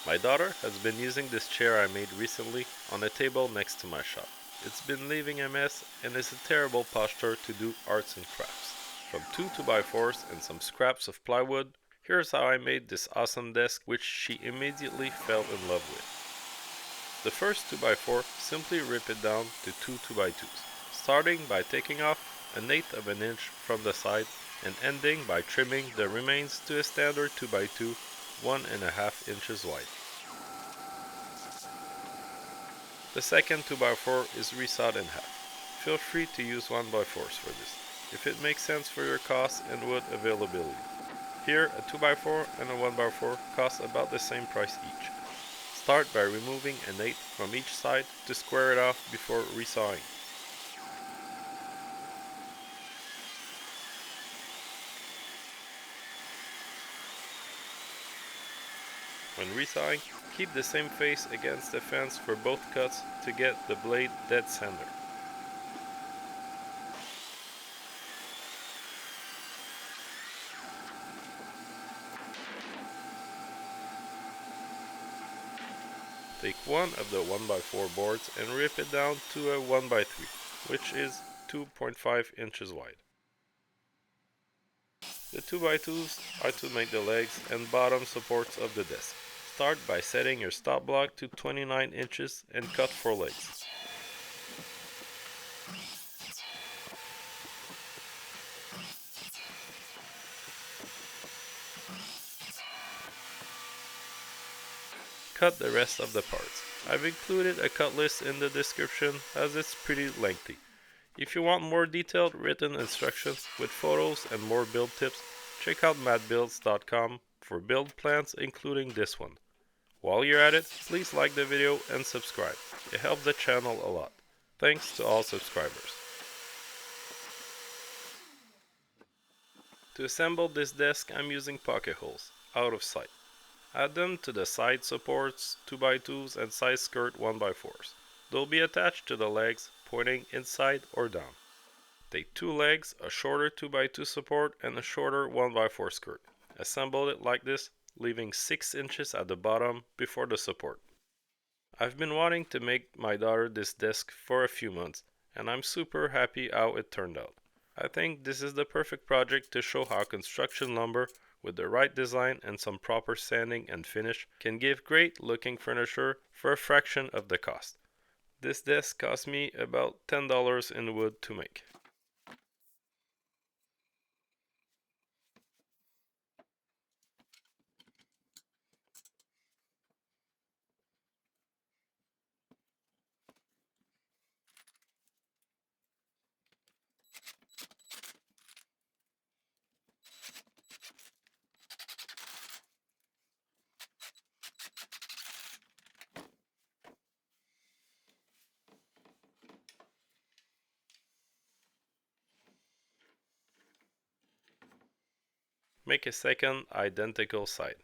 My daughter has been using this chair I made recently on a table next to my shop. It's been leaving a mess and is a terrible posture to do arts and crafts. From 2 2x4s and some scraps of plywood, here's how I made this awesome desk which she immediately fell in love with. The first 2x4, simply rip it down to 2 2x2s, starting by taking off 1/8 of an inch from the side and ending by trimming the remains to a standard 2x2, 1.5 inches wide. The second 2x4 is resawed in half. Feel free to use 1x4s for this, if it makes sense for your cost and wood availability. Here, a 2x4 and a 1x4 cost about the same price each. Start by removing 1/8 from each side to square it off before resawing. When resawing, keep the same face against the fence for both cuts to get the blade dead center. Take one of the 1x4 boards and rip it down to a 1x3, which is 2.5 inches wide. The 2x2s are to make the legs and bottom supports of the desk. Start by setting your stop block to 29 inches and cut 4 legs. Cut the rest of the parts. I've included a cut list in the description as it's pretty lengthy. If you want more detailed written instructions with photos and more build tips, check out mattbuilds.com for build plans including this one. While you're at it, please like the video and subscribe. It helps the channel a lot. Thanks to all subscribers. To assemble this desk, I'm using pocket holes, out of sight. Add them to the side supports, 2x2s and side skirt 1x4s. They'll be attached to the legs, pointing inside or down. Take 2 legs, a shorter 2x2 support and a shorter 1x4 skirt. Assemble it like this, leaving 6 inches at the bottom before the support. I've been wanting to make my daughter this desk for a few months, and I'm super happy how it turned out. I think this is the perfect project to show how construction lumber, with the right design and some proper sanding and finish, can give great looking furniture for a fraction of the cost. This desk cost me about $10 in wood to make. Make a second identical side.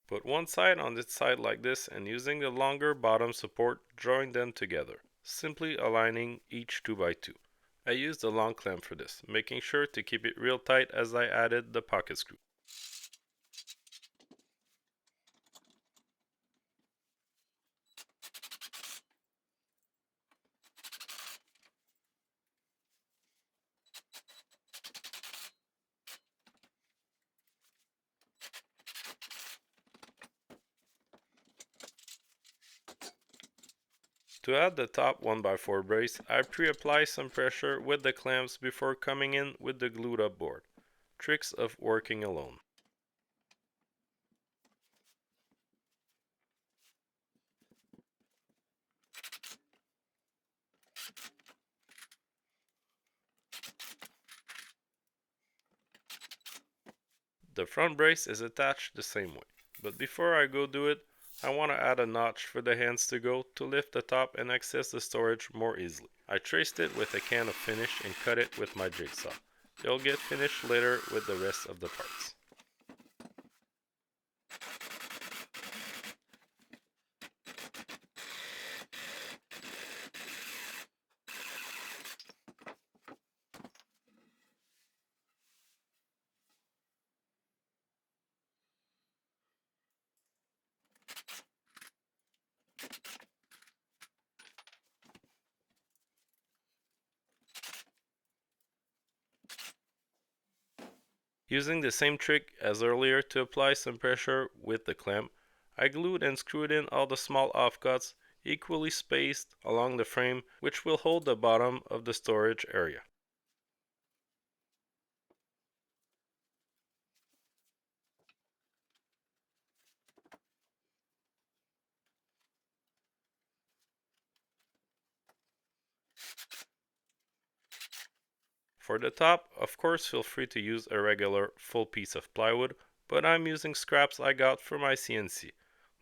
Put one side on its side like this and using the longer bottom support, join them together, simply aligning each 2x2. I used a long clamp for this, making sure to keep it real tight as I added the pocket screw. To add the top 1x4 brace, I pre-apply some pressure with the clamps before coming in with the glued up board. Tricks of working alone. The front brace is attached the same way, but before I go do it, I want to add a notch for the hands to go to lift the top and access the storage more easily. I traced it with a can of finish and cut it with my jigsaw. It'll get finished later with the rest of the parts. Using the same trick as earlier to apply some pressure with the clamp, I glued and screwed in all the small offcuts equally spaced along the frame, which will hold the bottom of the storage area. For the top, of course, feel free to use a regular full piece of plywood, but I'm using scraps I got from my CNC.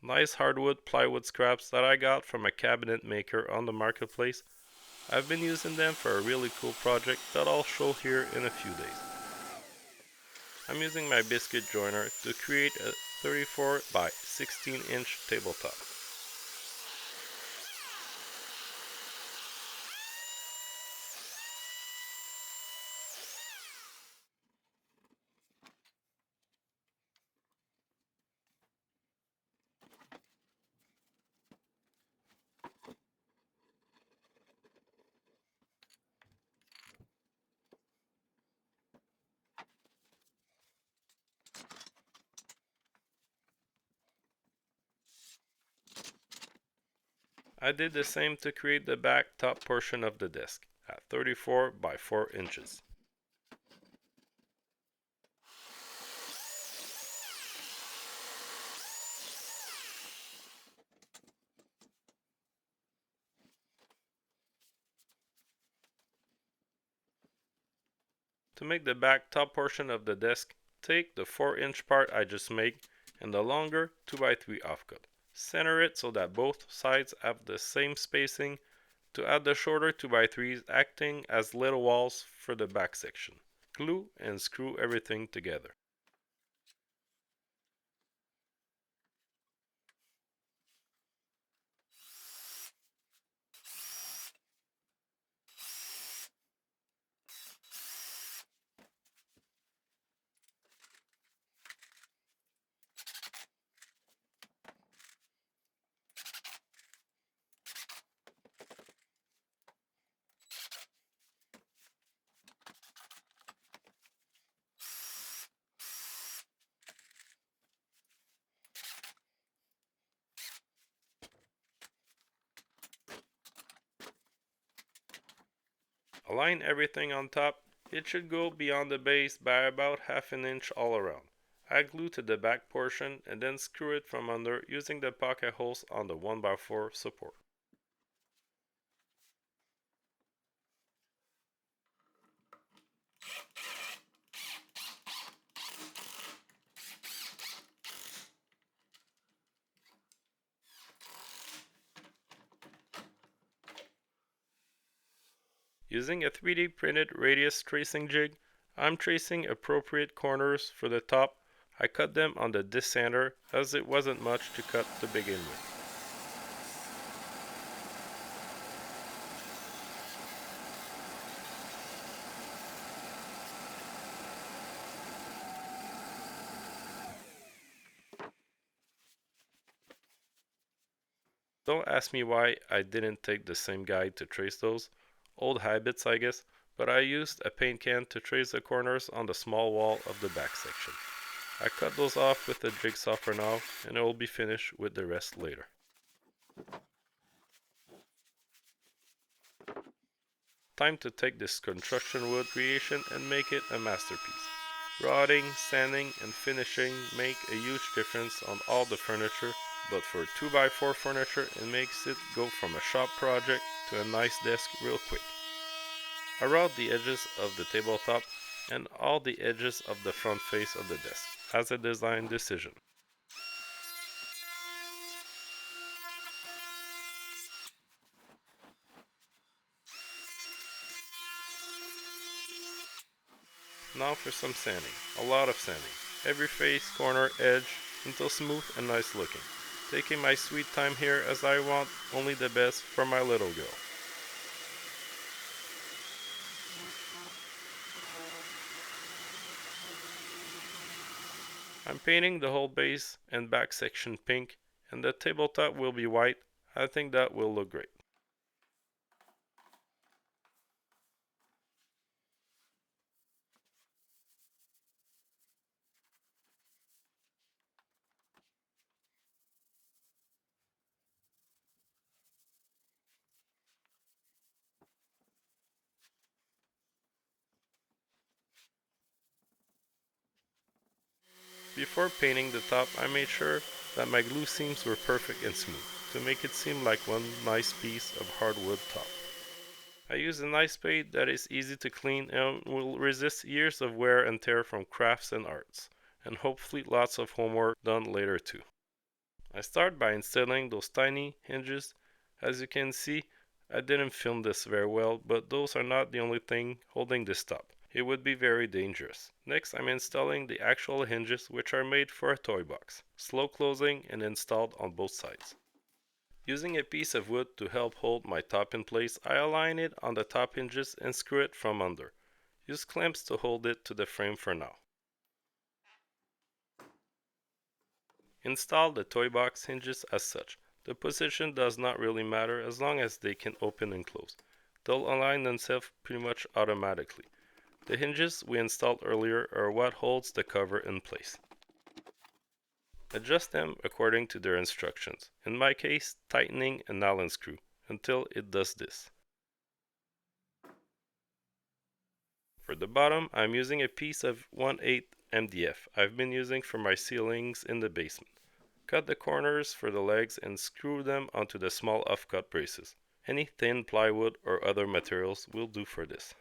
Nice hardwood plywood scraps that I got from a cabinet maker on the marketplace. I've been using them for a really cool project that I'll show here in a few days. I'm using my biscuit joiner to create a 34 by 16 inch tabletop. I did the same to create the back top portion of the desk at 34 by 4 inches. To make the back top portion of the desk, take the 4-inch part I just made and the longer 2x3 offcut. Center it so that both sides have the same spacing to add the shorter 2x3s acting as little walls for the back section. Glue and screw everything together. Align everything on top. It should go beyond the base by about half an inch all around. Add glue to the back portion and then screw it from under using the pocket holes on the 1x4 support. Using a 3D printed radius tracing jig, I'm tracing appropriate corners for the top. I cut them on the disc sander as it wasn't much to cut to begin with. Don't ask me why I didn't take the same guide to trace those. Old habits, I guess, but I used a paint can to trace the corners on the small wall of the back section. I cut those off with the jigsaw for now, and I will be finished with the rest later. Time to take this construction wood creation and make it a masterpiece. Rotting, sanding, and finishing make a huge difference on all the furniture, but for 2x4 furniture it makes it go from a shop project to a nice desk real quick. I routed the edges of the tabletop and all the edges of the front face of the desk as a design decision. Now for some sanding, a lot of sanding, every face, corner, edge, until smooth and nice looking. Taking my sweet time here as I want only the best for my little girl. I'm painting the whole base and back section pink, and the tabletop will be white. I think that will look great. Before painting the top, I made sure that my glue seams were perfect and smooth, to make it seem like one nice piece of hardwood top. I use a nice spade that is easy to clean and will resist years of wear and tear from crafts and arts, and hopefully lots of homework done later too. I start by installing those tiny hinges. As you can see, I didn't film this very well, but those are not the only thing holding this top. It would be very dangerous. Next, I'm installing the actual hinges, which are made for a toy box, slow closing and installed on both sides. Using a piece of wood to help hold my top in place, I align it on the top hinges and screw it from under. Use clamps to hold it to the frame for now. Install the toy box hinges as such. The position does not really matter as long as they can open and close. They'll align themselves pretty much automatically. The hinges we installed earlier are what holds the cover in place. Adjust them according to their instructions. In my case, tightening an Allen screw until it does this. For the bottom, I'm using a piece of 1/8 MDF I've been using for my ceilings in the basement. Cut the corners for the legs and screw them onto the small offcut braces. Any thin plywood or other materials will do for this.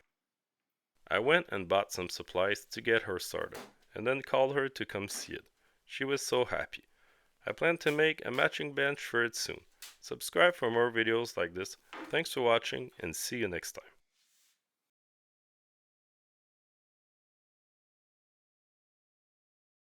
I went and bought some supplies to get her started, and then called her to come see it. She was so happy. I plan to make a matching bench for it soon. Subscribe for more videos like this. Thanks for watching and see you next time.